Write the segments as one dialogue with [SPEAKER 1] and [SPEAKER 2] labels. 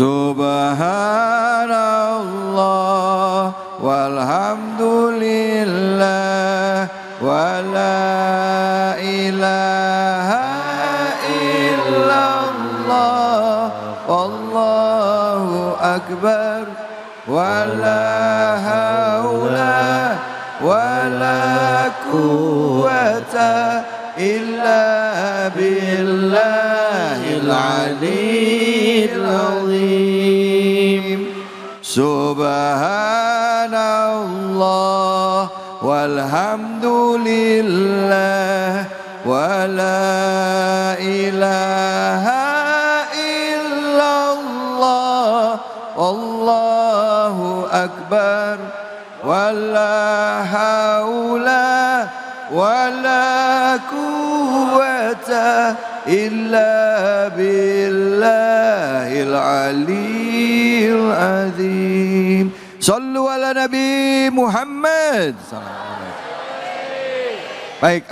[SPEAKER 1] Subhanallah walhamdulillah wa la ilaha illallah wallahu akbar wa la hawla wa la quwwata illa billahil aliyyil azim. Subhanallah walhamdulillah wa la ilaha illallah wallahu akbar wa la hawla wa la quwwata illa billahil aliyyil azim. Sallu ala Nabi Muhammad. Baik,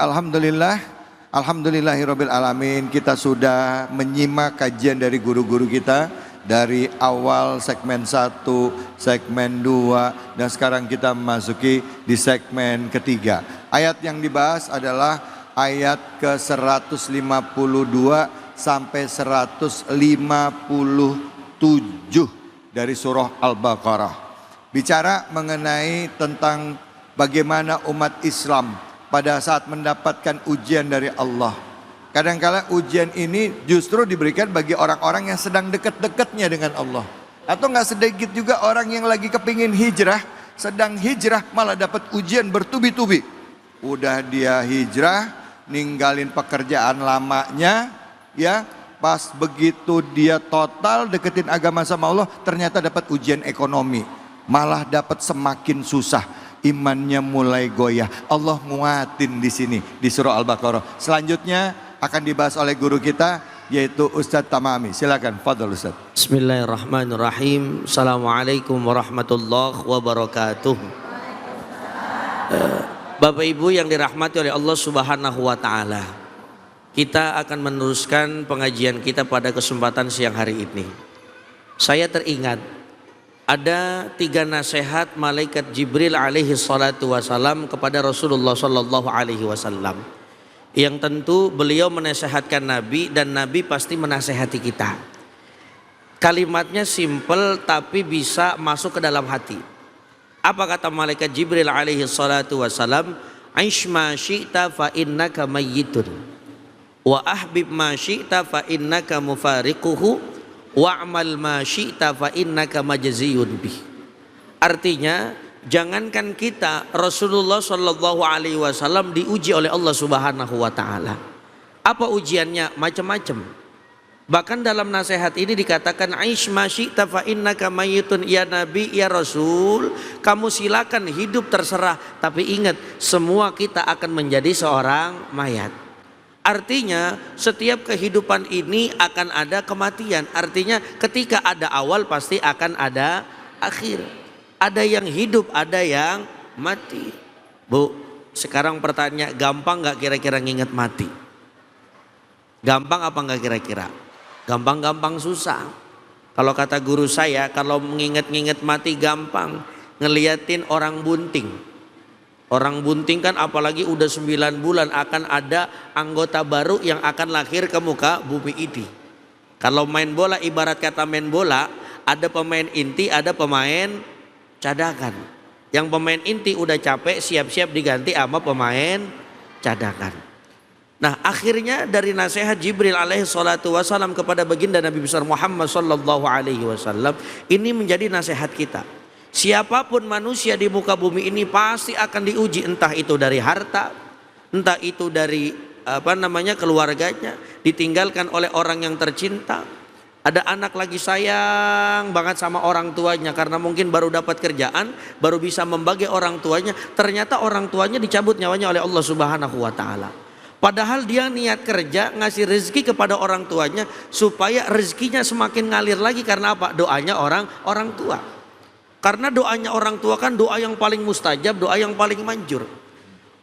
[SPEAKER 1] alhamdulillahirabbil alamin. Kita sudah menyimak kajian dari guru-guru kita dari awal segmen 1, segmen 2, dan sekarang kita memasuki di segmen ketiga. Ayat yang dibahas adalah ayat ke-152 sampai 157 dari surah Al-Baqarah. Bicara mengenai tentang bagaimana umat Islam pada saat mendapatkan ujian dari Allah. Kadang-kala ujian ini justru diberikan bagi orang-orang yang sedang dekat-dekatnya dengan Allah. Atau nggak sedikit juga orang yang lagi kepingin hijrah, sedang hijrah malah dapat ujian bertubi-tubi. Udah dia hijrah, ninggalin pekerjaan lamanya, ya, pas begitu dia total deketin agama sama Allah, ternyata dapat ujian ekonomi, malah dapat semakin susah, imannya mulai goyah. Allah nguatin di sini di surah Al-Baqarah. Selanjutnya akan dibahas oleh guru kita yaitu Ustadz Tamami. Silakan, fadhol Ustadz.
[SPEAKER 2] Bismillahirrahmanirrahim. Assalamualaikum warahmatullahi wabarakatuh. Bapak Ibu yang dirahmati oleh Allah Subhanahu wa taala. Kita akan meneruskan pengajian kita pada kesempatan siang hari ini. Saya teringat ada 3 nasihat malaikat Jibril alaihi salatu wasalam kepada Rasulullah sallallahu alaihi wasallam. Yang tentu beliau menasihatkan Nabi dan Nabi pasti menasihati kita. Kalimatnya simple tapi bisa masuk ke dalam hati. Apa kata malaikat Jibril alaihi salatu wasalam? Aish ma syi'ta fa innaka mayyitun wa ahbib ma syi'ta fa innaka mufariquhu wa'mal ma syi'ta fa innaka majziyun bih. Artinya, jangankan kita, Rasulullah Shallallahu Alaihi Wasallam diuji oleh Allah Subhanahu Wa Taala. Apa ujiannya? Macam-macam. Bahkan dalam nasihat ini dikatakan Aish ma syi'ta fa innaka mayyitun. Ya Nabi, ya Rasul, kamu silakan hidup terserah, tapi ingat semua kita akan menjadi seorang mayat. Artinya setiap kehidupan ini akan ada kematian. Artinya ketika ada awal pasti akan ada akhir. Ada yang hidup, ada yang mati. Bu, sekarang pertanyaan, gampang gak kira-kira nginget mati? Gampang apa gak kira-kira? Gampang-gampang susah. Kalau kata guru saya, kalau mengingat-ingat mati gampang. Ngeliatin orang bunting. Orang bunting kan apalagi udah 9 bulan akan ada anggota baru yang akan lahir ke muka bumi ini. Kalau main bola, ibarat kata main bola, ada pemain inti, ada pemain cadangan. Yang pemain inti udah capek, siap-siap diganti sama pemain cadangan. Nah, akhirnya dari nasihat Jibril alaihi salatu wasallam kepada baginda Nabi besar Muhammad sallallahu alaihi wasallam, ini menjadi nasihat kita. Siapapun manusia di muka bumi ini pasti akan diuji, entah itu dari harta, entah itu dari keluarganya, ditinggalkan oleh orang yang tercinta. Ada anak lagi sayang banget sama orang tuanya karena mungkin baru dapat kerjaan, baru bisa membagi orang tuanya, ternyata orang tuanya dicabut nyawanya oleh Allah Subhanahu wa taala. Padahal dia niat kerja ngasih rezeki kepada orang tuanya supaya rezekinya semakin ngalir lagi. Karena apa? Doanya orang tua. Karena doanya orang tua kan doa yang paling mustajab, doa yang paling manjur.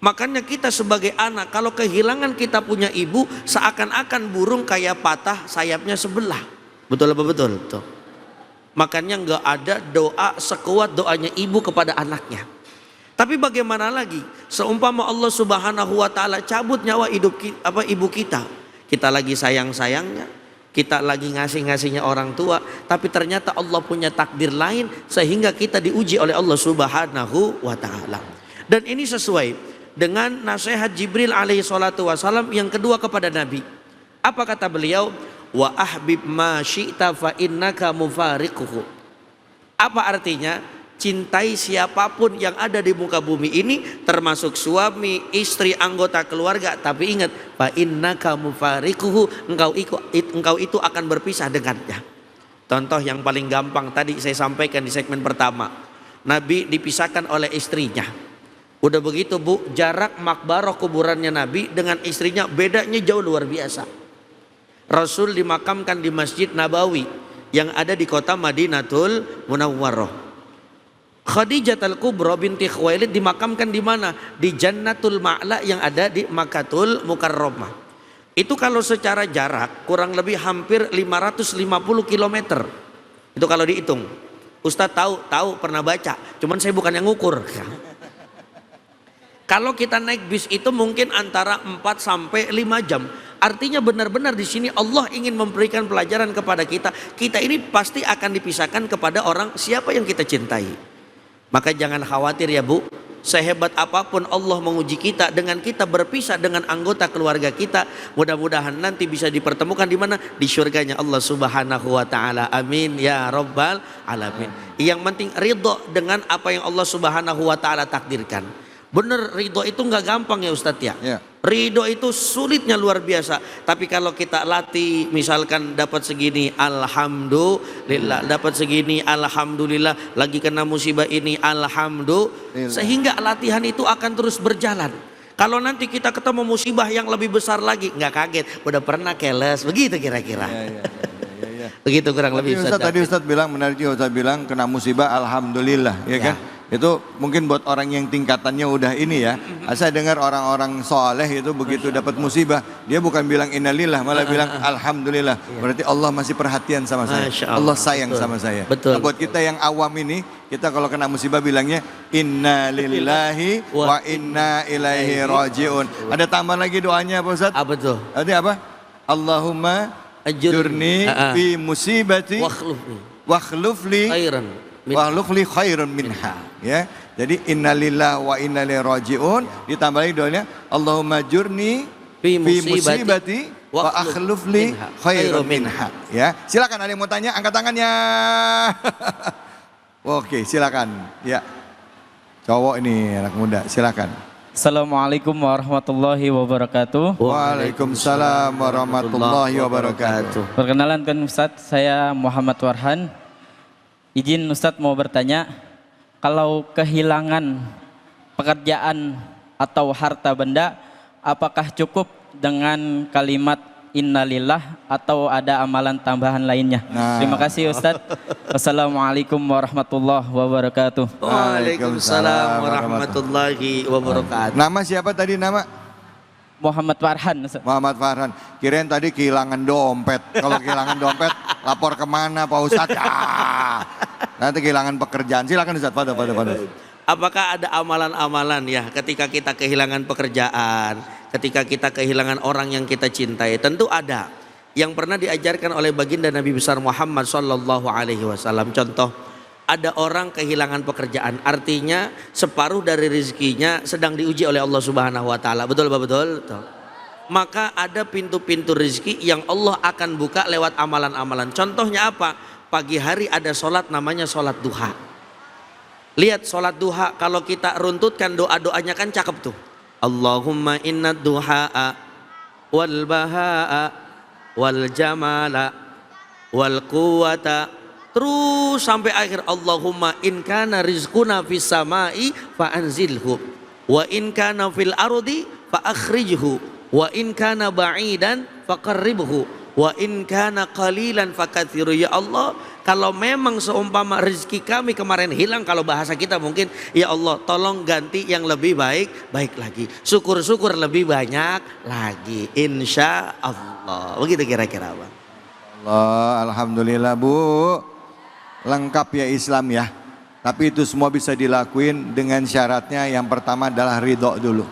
[SPEAKER 2] Makanya kita sebagai anak kalau kehilangan kita punya ibu, seakan-akan burung kayak patah sayapnya sebelah. Betul apa betul? Tuh. Makanya nggak ada doa sekuat doanya ibu kepada anaknya. Tapi bagaimana lagi? Seumpama Allah Subhanahu wa taala cabut nyawa ibu kita. Kita lagi sayang-sayangnya, kita lagi ngasih-ngasihnya orang tua, tapi ternyata Allah punya takdir lain sehingga kita diuji oleh Allah Subhanahu wa taala. Dan ini sesuai dengan nasihat Jibril alaihi salatu wasalam yang kedua kepada Nabi. Apa kata beliau? Wa ahbib ma syi'ta fa innaka mufariquhu. Apa artinya? Cintai siapapun yang ada di muka bumi ini, termasuk suami, istri, anggota keluarga, tapi ingat, fa innaka mufariquhu, engkau itu akan berpisah dengannya. Contoh yang paling gampang tadi saya sampaikan di segmen pertama. Nabi dipisahkan oleh istrinya. Udah begitu Bu, jarak makbarah kuburannya Nabi dengan istrinya bedanya jauh luar biasa. Rasul dimakamkan di Masjid Nabawi yang ada di kota Madinatul Munawwarah. Khadijah Al-Kubra binti Khuwailid dimakamkan di mana? Di Jannatul Ma'la yang ada di Makkatul Mukarramah. Itu kalau secara jarak kurang lebih hampir 550 km. Itu kalau dihitung. Ustadz tahu pernah baca, cuman saya bukan yang ngukur. Kalau kita naik bis itu mungkin antara 4 sampai 5 jam. Artinya benar-benar di sini Allah ingin memberikan pelajaran kepada kita. Kita ini pasti akan dipisahkan kepada orang siapa yang kita cintai. Maka jangan khawatir ya Bu, sehebat apapun Allah menguji kita dengan kita berpisah dengan anggota keluarga kita, mudah-mudahan nanti bisa dipertemukan di mana? Di surganya Allah Subhanahu wa taala. Amin ya rabbal alamin. Yang penting ridho dengan apa yang Allah Subhanahu wa taala takdirkan. Bener, ridho itu nggak gampang ya Ustadz ya. Ridho itu sulitnya luar biasa. Tapi kalau kita latih, misalkan dapat segini, alhamdulillah. Dapat segini, alhamdulillah. Lagi kena musibah ini, alhamdulillah. Sehingga latihan itu akan terus berjalan. Kalau nanti kita ketemu musibah yang lebih besar lagi, nggak kaget. Udah pernah keles, begitu kira-kira. Begitu kurang lebih.
[SPEAKER 1] Tadi Ustadz bilang, menarik juga Ustadz bilang, kena musibah, alhamdulillah, ya kan? Itu mungkin buat orang yang tingkatannya udah ini ya. Saya dengar orang-orang soleh itu begitu dapat musibah, dia bukan bilang innalillah, malah bilang alhamdulillah. Berarti Allah masih perhatian sama saya. Allah sayang sama saya. Nah, buat kita yang awam ini, kita kalau kena musibah bilangnya innalillahi wa inna ilaihi rajiun. Ada tambah lagi doanya Pak Ustadz?
[SPEAKER 2] Apa tuh?
[SPEAKER 1] Tadi apa? Allahumma ajurni fi musibati wakhlufli khairan minha. Ya. Jadi innalillah wa inna ilaihi rajiun, ditambah lagi doanya Allahumma ajurni fi musibati wa akhlufli khairan minha. Ya. Silakan, ada yang mau tanya, angkat tangannya. Oke, silakan. Ya. Cowok ini, anak muda, silakan.
[SPEAKER 3] Assalamualaikum warahmatullahi wabarakatuh.
[SPEAKER 1] Waalaikumsalam warahmatullahi wabarakatuh.
[SPEAKER 3] Perkenalan kan Ustadz, saya Muhammad Warhan. Izin Ustadz mau bertanya, kalau kehilangan pekerjaan atau harta benda, apakah cukup dengan kalimat innalillah atau ada amalan tambahan lainnya? Terima kasih Ustadz. Wassalamualaikum warahmatullahi wabarakatuh.
[SPEAKER 2] Waalaikumsalam warahmatullahi wabarakatuh.
[SPEAKER 1] Nama siapa tadi nama?
[SPEAKER 3] Muhammad Farhan.
[SPEAKER 1] Muhammad Farhan. Kirain tadi kehilangan dompet. Kalau kehilangan dompet, lapor kemana Pak Ustadz? Nanti kehilangan pekerjaan. Silakan Ustadz. Pada.
[SPEAKER 2] Apakah ada amalan-amalan ya ketika kita kehilangan pekerjaan, ketika kita kehilangan orang yang kita cintai? Tentu ada. Yang pernah diajarkan oleh baginda Nabi besar Muhammad sallallahu alaihi wasallam. Contoh, ada orang kehilangan pekerjaan, artinya separuh dari rezekinya sedang diuji oleh Allah Subhanahu wa taala. Betul Pak? Betul. Maka ada pintu-pintu rezeki yang Allah akan buka lewat amalan-amalan. Contohnya apa? Pagi hari ada sholat namanya sholat duha. Lihat sholat duha, kalau kita runtutkan doa-doanya kan cakep tuh. Allahumma inna duha'a wal baha'a wal jamala wal quwata, terus sampai akhir. Allahumma in kana rizquna fis samai fa anzilhu wa in kana fil ardi fa akhrijhu wa in kana ba'idan fa qarribhu wa in kana qalilan fa katsiru. Ya Allah, kalau memang seumpama rezeki kami kemarin hilang, kalau bahasa kita mungkin, ya Allah tolong ganti yang lebih baik lagi. Syukur-syukur lebih banyak lagi. Insya Allah. Begitu kira-kira Bang.
[SPEAKER 1] Allah, alhamdulillah Bu. lengkap ya Islam ya. Tapi itu semua bisa dilakuin dengan syaratnya yang pertama adalah ridho dulu.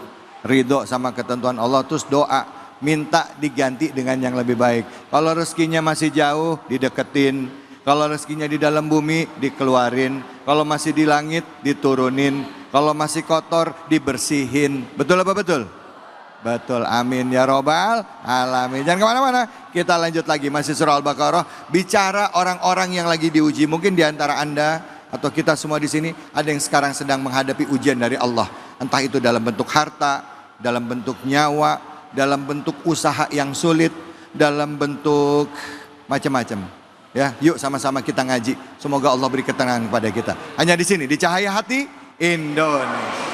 [SPEAKER 1] Ridho sama ketentuan Allah, terus doa. Minta diganti dengan yang lebih baik. Kalau rezekinya masih jauh, dideketin. Kalau rezekinya di dalam bumi, dikeluarin. Kalau masih di langit, diturunin. Kalau masih kotor, dibersihin. Betul apa betul? Betul, amin ya robbal alamin. Jangan kemana-mana, kita lanjut lagi. Masih surah Al-Baqarah. Bicara orang-orang yang lagi diuji. Mungkin di antara Anda atau kita semua di sini ada yang sekarang sedang menghadapi ujian dari Allah. Entah itu dalam bentuk harta, dalam bentuk nyawa, dalam bentuk usaha yang sulit, dalam bentuk macam-macam. Ya, yuk sama-sama kita ngaji. Semoga Allah beri ketenangan kepada kita. Hanya di sini di Cahaya Hati Indonesia.